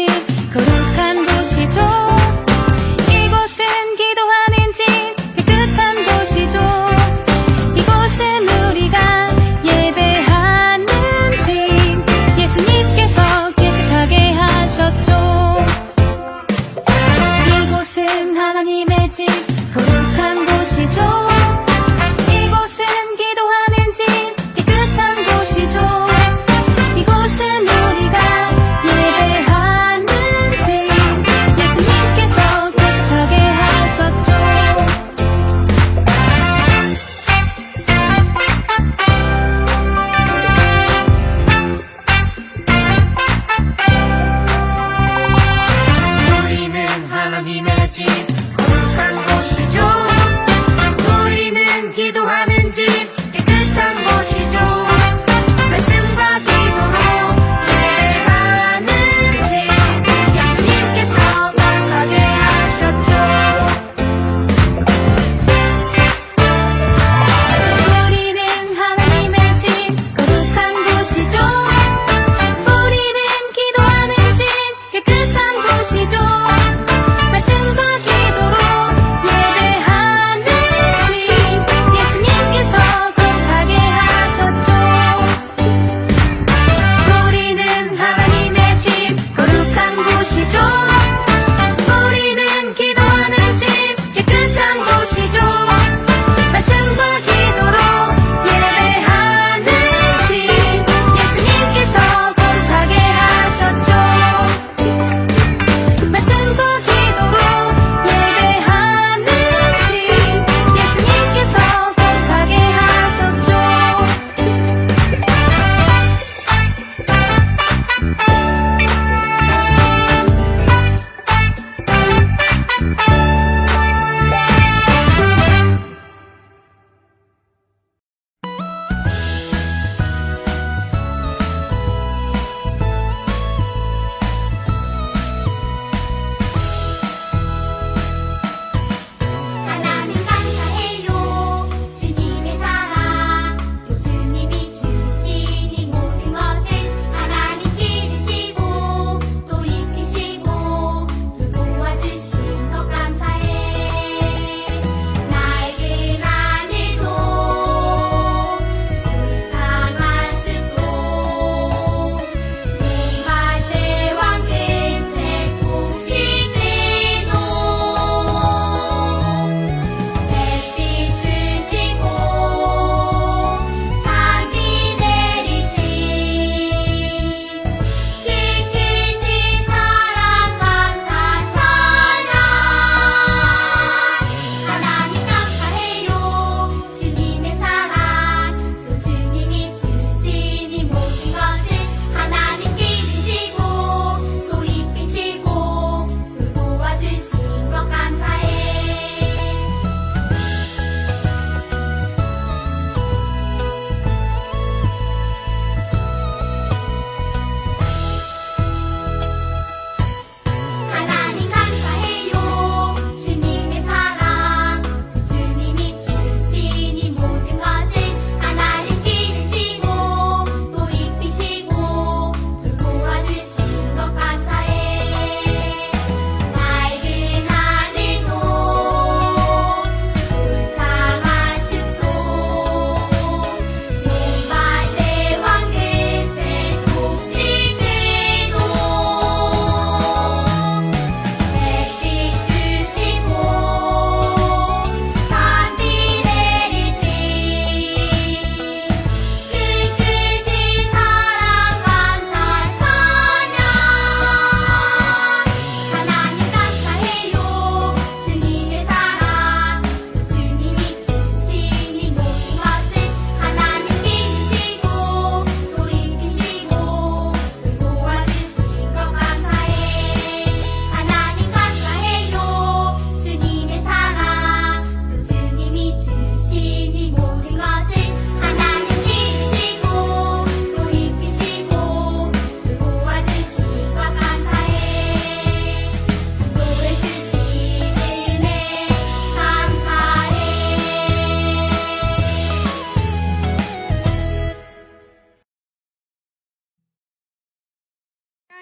집 거룩한 곳이죠. 이곳은 기도하는 집 깨끗한 곳이죠. 이곳은 우리가 예배하는 집 예수님께서 깨끗하게 하셨죠. 이곳은 하나님의 집 거룩한 곳이죠. 이곳은 기도하는 집 깨끗한 곳이죠. 이곳은 우리가 예배하는 집 예수님께서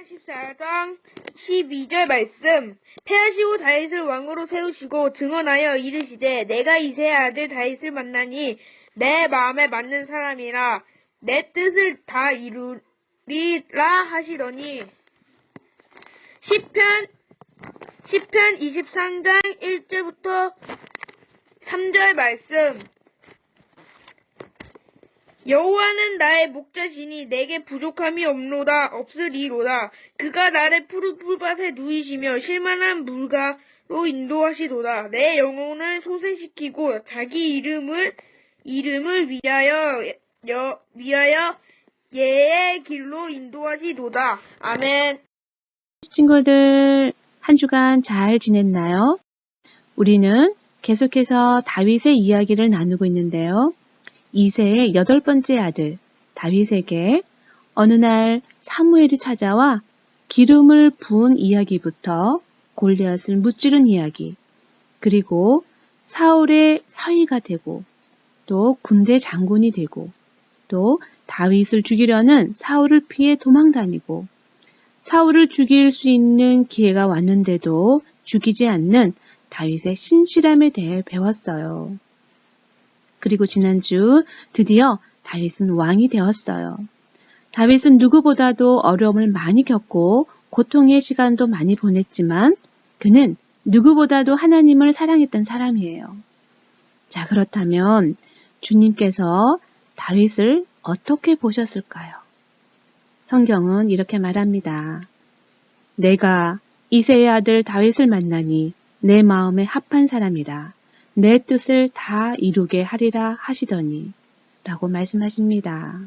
14장 12절 말씀. 패하시고 다윗을 왕으로 세우시고 증언하여 이르시되 내가 이새의 아들 다윗을 만나니 내 마음에 맞는 사람이라 내 뜻을 다 이루리라 하시더니. 시편 23장 1절부터 3절 말씀. 여호와는 나의 목자시니 내게 부족함이 없으리로다. 그가 나를 푸른 풀밭에 누이시며 실만한 물가로 인도하시도다. 내 영혼을 소생시키고 자기 이름을 위하여 예의 길로 인도하시도다. 아멘. 친구들, 한 주간 잘 지냈나요? 우리는 계속해서 다윗의 이야기를 나누고 있는데요. 이새의 8번째 아들 다윗에게 어느 날 사무엘이 찾아와 기름을 부은 이야기부터 골리앗을 무찌른 이야기, 그리고 사울의 사위가 되고 또 군대 장군이 되고 또 다윗을 죽이려는 사울을 피해 도망다니고 사울을 죽일 수 있는 기회가 왔는데도 죽이지 않는 다윗의 신실함에 대해 배웠어요. 그리고 지난주 드디어 다윗은 왕이 되었어요. 다윗은 누구보다도 어려움을 많이 겪고 고통의 시간도 많이 보냈지만 그는 누구보다도 하나님을 사랑했던 사람이에요. 자, 그렇다면 주님께서 다윗을 어떻게 보셨을까요? 성경은 이렇게 말합니다. 내가 이새의 아들 다윗을 만나니 내 마음에 합한 사람이라 내 뜻을 다 이루게 하리라 하시더니 라고 말씀하십니다.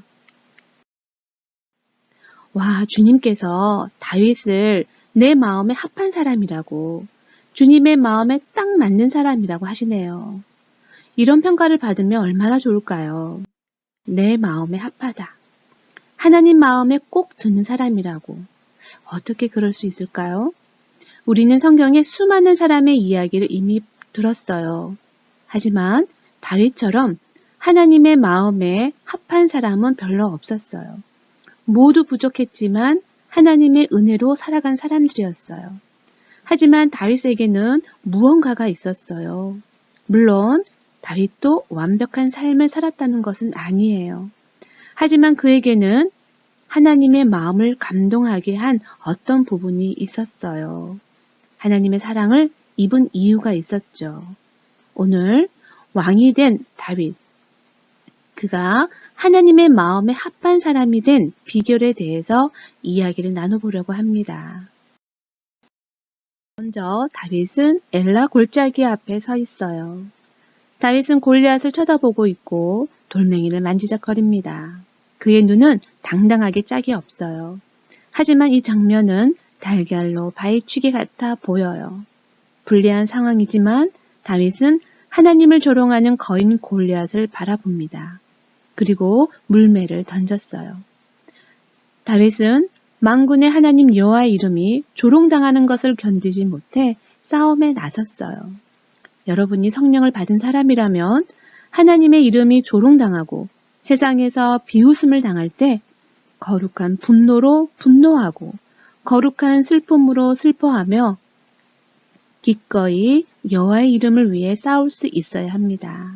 와, 주님께서 다윗을 내 마음에 합한 사람이라고, 주님의 마음에 딱 맞는 사람이라고 하시네요. 이런 평가를 받으면 얼마나 좋을까요? 내 마음에 합하다. 하나님 마음에 꼭 드는 사람이라고. 어떻게 그럴 수 있을까요? 우리는 성경에 수많은 사람의 이야기를 이미 들었어요. 하지만 다윗처럼 하나님의 마음에 합한 사람은 별로 없었어요. 모두 부족했지만 하나님의 은혜로 살아간 사람들이었어요. 하지만 다윗에게는 무언가가 있었어요. 물론 다윗도 완벽한 삶을 살았다는 것은 아니에요. 하지만 그에게는 하나님의 마음을 감동하게 한 어떤 부분이 있었어요. 하나님의 사랑을 입은 이유가 있었죠. 오늘 왕이 된 다윗, 그가 하나님의 마음에 합한 사람이 된 비결에 대해서 이야기를 나눠보려고 합니다. 먼저 다윗은 엘라 골짜기 앞에 서 있어요. 다윗은 골리앗을 쳐다보고 있고 돌멩이를 만지작거립니다. 그의 눈은 당당하게 짝이 없어요. 하지만 이 장면은 달걀로 바위치기 같아 보여요. 불리한 상황이지만 다윗은 하나님을 조롱하는 거인 골리앗을 바라봅니다. 그리고 물매를 던졌어요. 다윗은 만군의 하나님 여호와의 이름이 조롱당하는 것을 견디지 못해 싸움에 나섰어요. 여러분이 성령을 받은 사람이라면 하나님의 이름이 조롱당하고 세상에서 비웃음을 당할 때 거룩한 분노로 분노하고 거룩한 슬픔으로 슬퍼하며 기꺼이 여호와의 이름을 위해 싸울 수 있어야 합니다.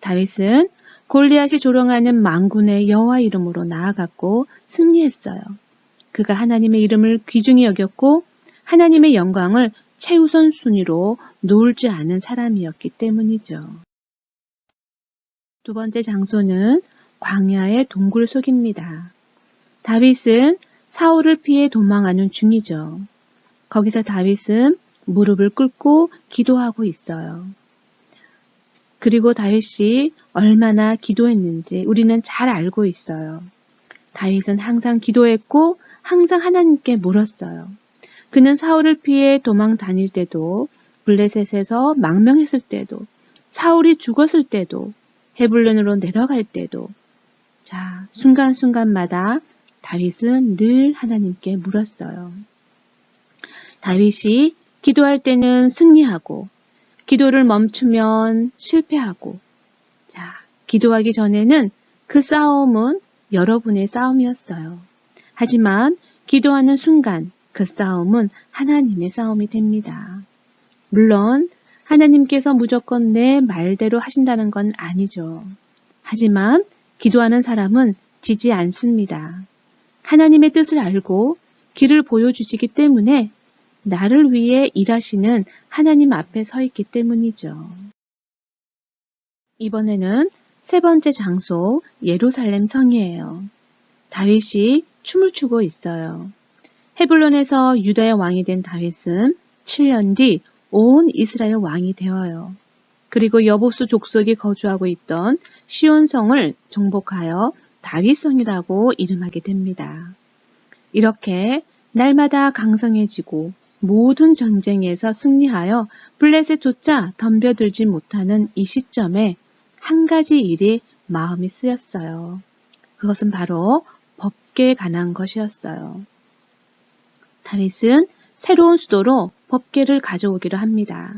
다윗은 골리앗이 조롱하는 만군의 여호와 이름으로 나아갔고 승리했어요. 그가 하나님의 이름을 귀중히 여겼고 하나님의 영광을 최우선 순위로 놓을 줄 아는 사람이었기 때문이죠. 두 번째 장소는 광야의 동굴 속입니다. 다윗은 사울을 피해 도망하는 중이죠. 거기서 다윗은 무릎을 꿇고 기도하고 있어요. 그리고 다윗이 얼마나 기도했는지 우리는 잘 알고 있어요. 다윗은 항상 기도했고 항상 하나님께 물었어요. 그는 사울을 피해 도망 다닐 때도, 블레셋에서 망명했을 때도, 사울이 죽었을 때도, 헤블론으로 내려갈 때도, 자, 순간순간마다 다윗은 늘 하나님께 물었어요. 다윗이 기도할 때는 승리하고 기도를 멈추면 실패하고, 자, 기도하기 전에는 그 싸움은 여러분의 싸움이었어요. 하지만 기도하는 순간 그 싸움은 하나님의 싸움이 됩니다. 물론 하나님께서 무조건 내 말대로 하신다는 건 아니죠. 하지만 기도하는 사람은 지지 않습니다. 하나님의 뜻을 알고 길을 보여주시기 때문에 나를 위해 일하시는 하나님 앞에 서 있기 때문이죠. 이번에는 세 번째 장소 예루살렘 성이에요. 다윗이 춤을 추고 있어요. 헤블론에서 유다의 왕이 된 다윗은 7년 뒤 온 이스라엘 왕이 되어요. 그리고 여보수 족속이 거주하고 있던 시온성을 정복하여 다윗성이라고 이름하게 됩니다. 이렇게 날마다 강성해지고 모든 전쟁에서 승리하여 블레셋조차 덤벼들지 못하는 이 시점에 한 가지 일이 마음이 쓰였어요. 그것은 바로 법궤에 관한 것이었어요. 다윗은 새로운 수도로 법궤를 가져오기로 합니다.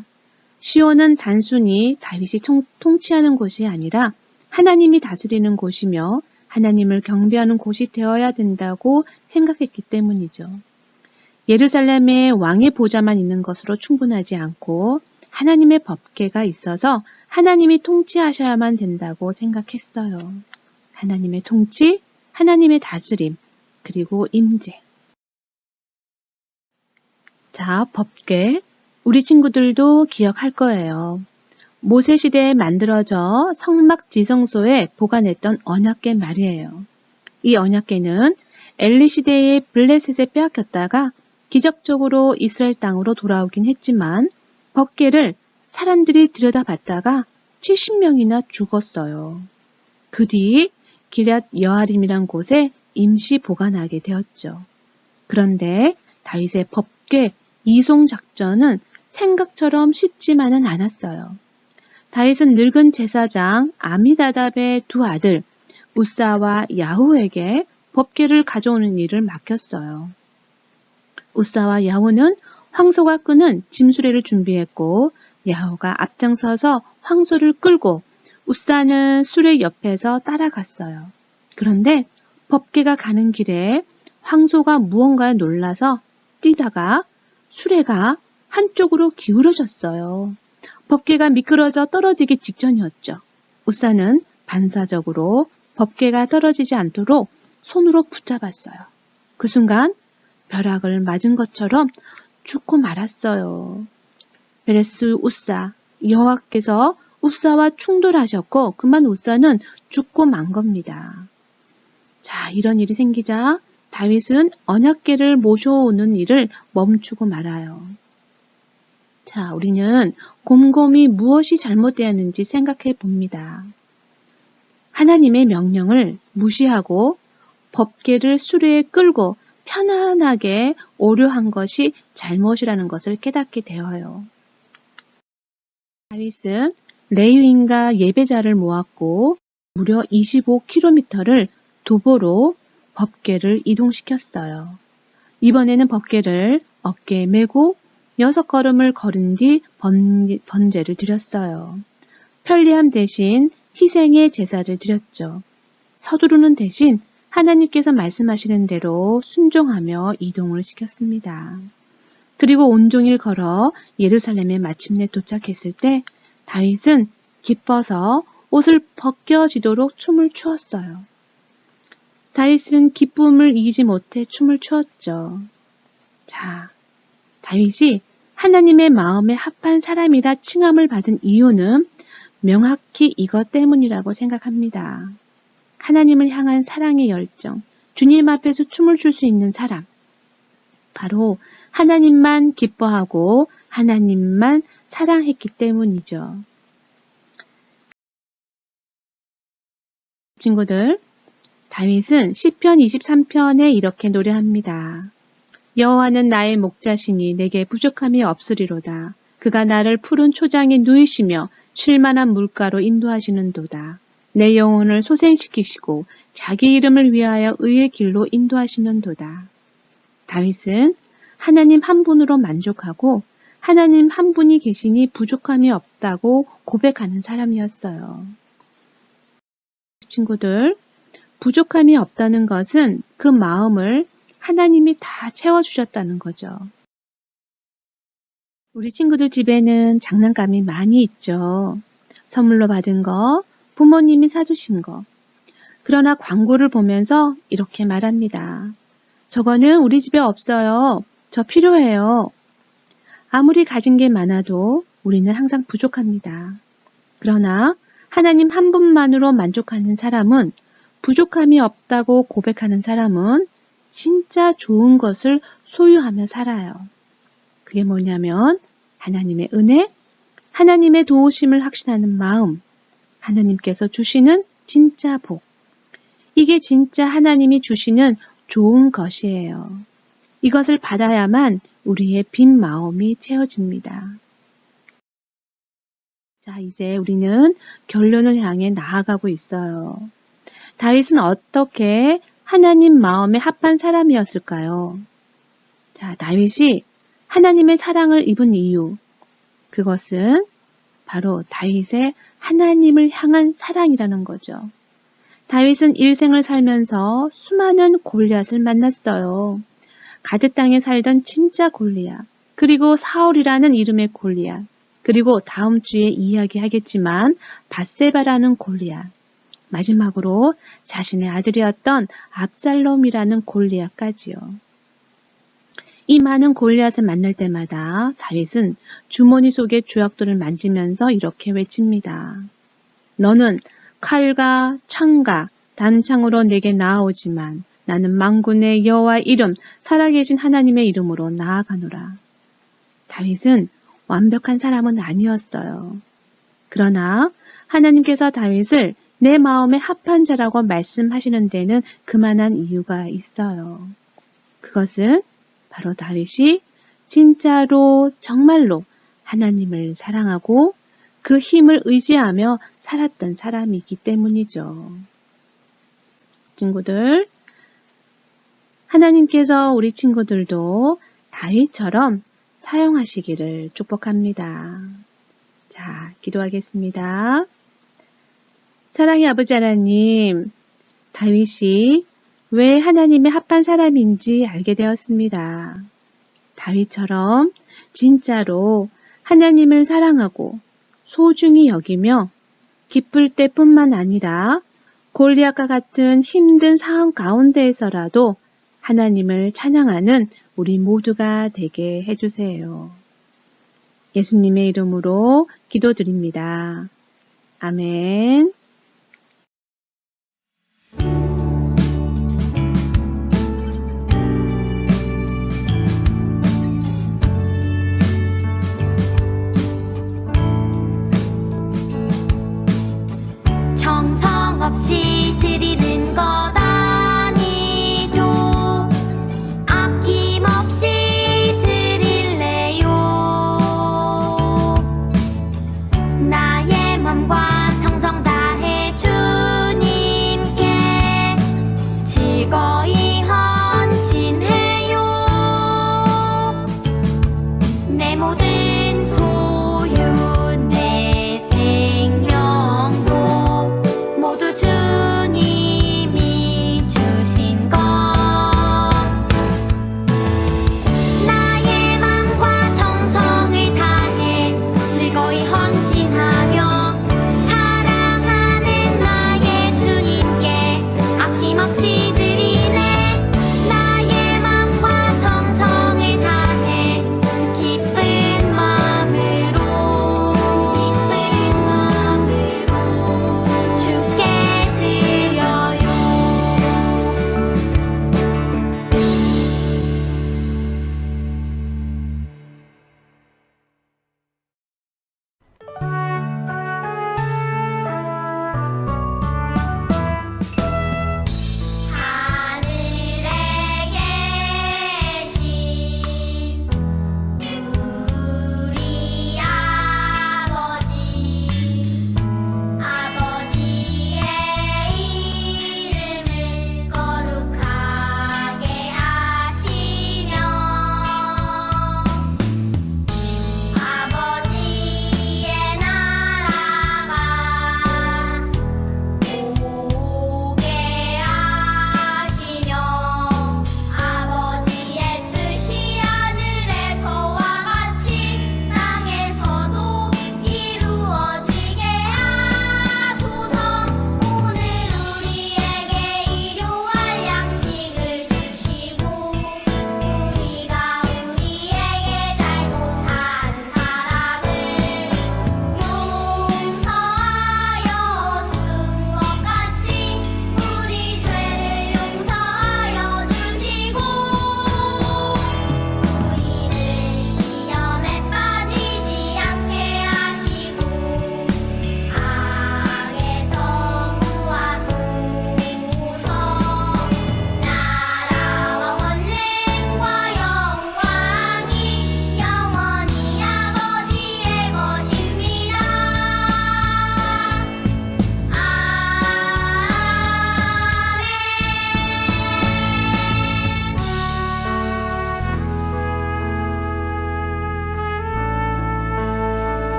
시온은 단순히 다윗이 통치하는 곳이 아니라 하나님이 다스리는 곳이며 하나님을 경배하는 곳이 되어야 된다고 생각했기 때문이죠. 예루살렘에 왕의 보좌만 있는 것으로 충분하지 않고 하나님의 법궤가 있어서 하나님이 통치하셔야만 된다고 생각했어요. 하나님의 통치, 하나님의 다스림, 그리고 임재. 자, 법궤. 우리 친구들도 기억할 거예요. 모세 시대에 만들어져 성막 지성소에 보관했던 언약궤 말이에요. 이 언약궤는 엘리 시대의 블레셋에 빼앗겼다가 기적적으로 이스라엘 땅으로 돌아오긴 했지만 법궤를 사람들이 들여다봤다가 70명이나 죽었어요. 그 뒤 기럇 여아림이란 곳에 임시 보관하게 되었죠. 그런데 다윗의 법궤 이송 작전은 생각처럼 쉽지만은 않았어요. 다윗은 늙은 제사장 아미다답의 두 아들 우사와 야후에게 법궤를 가져오는 일을 맡겼어요. 우사와 야후는 황소가 끄는 짐수레를 준비했고 야후가 앞장서서 황소를 끌고 우사는 수레 옆에서 따라갔어요. 그런데 법궤가 가는 길에 황소가 무언가에 놀라서 뛰다가 수레가 한쪽으로 기울어졌어요. 법궤가 미끄러져 떨어지기 직전이었죠. 우사는 반사적으로 법궤가 떨어지지 않도록 손으로 붙잡았어요. 그 순간 벼락을 맞은 것처럼 죽고 말았어요. 베레스 우사, 여호와께서 우사와 충돌하셨고 그만 우사는 죽고 만 겁니다. 자, 이런 일이 생기자 다윗은 언약궤를 모셔오는 일을 멈추고 말아요. 자, 우리는 곰곰이 무엇이 잘못되었는지 생각해 봅니다. 하나님의 명령을 무시하고 법궤를 수레에 끌고 편안하게 오려한 것이 잘못이라는 것을 깨닫게 되어요. 다윗은 레위인과 예배자를 모았고 무려 25km를 도보로 법궤를 이동시켰어요. 이번에는 법궤를 어깨에 메고 6걸음을 걸은 뒤 번제를 드렸어요. 편리함 대신 희생의 제사를 드렸죠. 서두르는 대신 하나님께서 말씀하시는 대로 순종하며 이동을 시켰습니다. 그리고 온종일 걸어 예루살렘에 마침내 도착했을 때 다윗은 기뻐서 옷을 벗겨지도록 춤을 추었어요. 다윗은 기쁨을 이기지 못해 춤을 추었죠. 자, 다윗이 하나님의 마음에 합한 사람이라 칭함을 받은 이유는 명확히 이것 때문이라고 생각합니다. 하나님을 향한 사랑의 열정, 주님 앞에서 춤을 출 수 있는 사람. 바로 하나님만 기뻐하고 하나님만 사랑했기 때문이죠. 친구들, 다윗은 시편 23편에 이렇게 노래합니다. 여호와는 나의 목자시니 내게 부족함이 없으리로다. 그가 나를 푸른 초장에 누이시며 쉴만한 물가로 인도하시는도다. 내 영혼을 소생시키시고 자기 이름을 위하여 의의 길로 인도하시는도다. 다윗은 하나님 한 분으로 만족하고 하나님 한 분이 계시니 부족함이 없다고 고백하는 사람이었어요. 친구들, 부족함이 없다는 것은 그 마음을 하나님이 다 채워주셨다는 거죠. 우리 친구들 집에는 장난감이 많이 있죠. 선물로 받은 거, 부모님이 사주신 거. 그러나 광고를 보면서 이렇게 말합니다. 저거는 우리 집에 없어요. 저 필요해요. 아무리 가진 게 많아도 우리는 항상 부족합니다. 그러나 하나님 한 분만으로 만족하는 사람은, 부족함이 없다고 고백하는 사람은 진짜 좋은 것을 소유하며 살아요. 그게 뭐냐면 하나님의 은혜, 하나님의 도우심을 확신하는 마음, 하나님께서 주시는 진짜 복. 이게 진짜 하나님이 주시는 좋은 것이에요. 이것을 받아야만 우리의 빈 마음이 채워집니다. 자, 이제 우리는 결론을 향해 나아가고 있어요. 다윗은 어떻게 하나님 마음에 합한 사람이었을까요? 자, 다윗이 하나님의 사랑을 입은 이유, 그것은 바로 다윗의 하나님을 향한 사랑이라는 거죠. 다윗은 일생을 살면서 수많은 골리앗을 만났어요. 가드 땅에 살던 진짜 골리앗, 그리고 사울이라는 이름의 골리앗, 그리고 다음 주에 이야기하겠지만 밧세바라는 골리앗, 마지막으로 자신의 아들이었던 압살롬이라는 골리앗까지요. 이 많은 골리앗을 만날 때마다 다윗은 주머니 속의 조약돌을 만지면서 이렇게 외칩니다. 너는 칼과 창과 단창으로 내게 나아오지만 나는 만군의 여호와 이름, 살아계신 하나님의 이름으로 나아가노라. 다윗은 완벽한 사람은 아니었어요. 그러나 하나님께서 다윗을 내 마음에 합한 자라고 말씀하시는 데는 그만한 이유가 있어요. 그것은 바로 다윗이 진짜로 정말로 하나님을 사랑하고 그 힘을 의지하며 살았던 사람이기 때문이죠. 친구들, 하나님께서 우리 친구들도 다윗처럼 사용하시기를 축복합니다. 자, 기도하겠습니다. 사랑의 아버지 하나님, 다윗이 왜 하나님의 합한 사람인지 알게 되었습니다. 다윗처럼 진짜로 하나님을 사랑하고 소중히 여기며 기쁠 때뿐만 아니라 골리앗과 같은 힘든 상황 가운데에서라도 하나님을 찬양하는 우리 모두가 되게 해주세요. 예수님의 이름으로 기도드립니다. 아멘.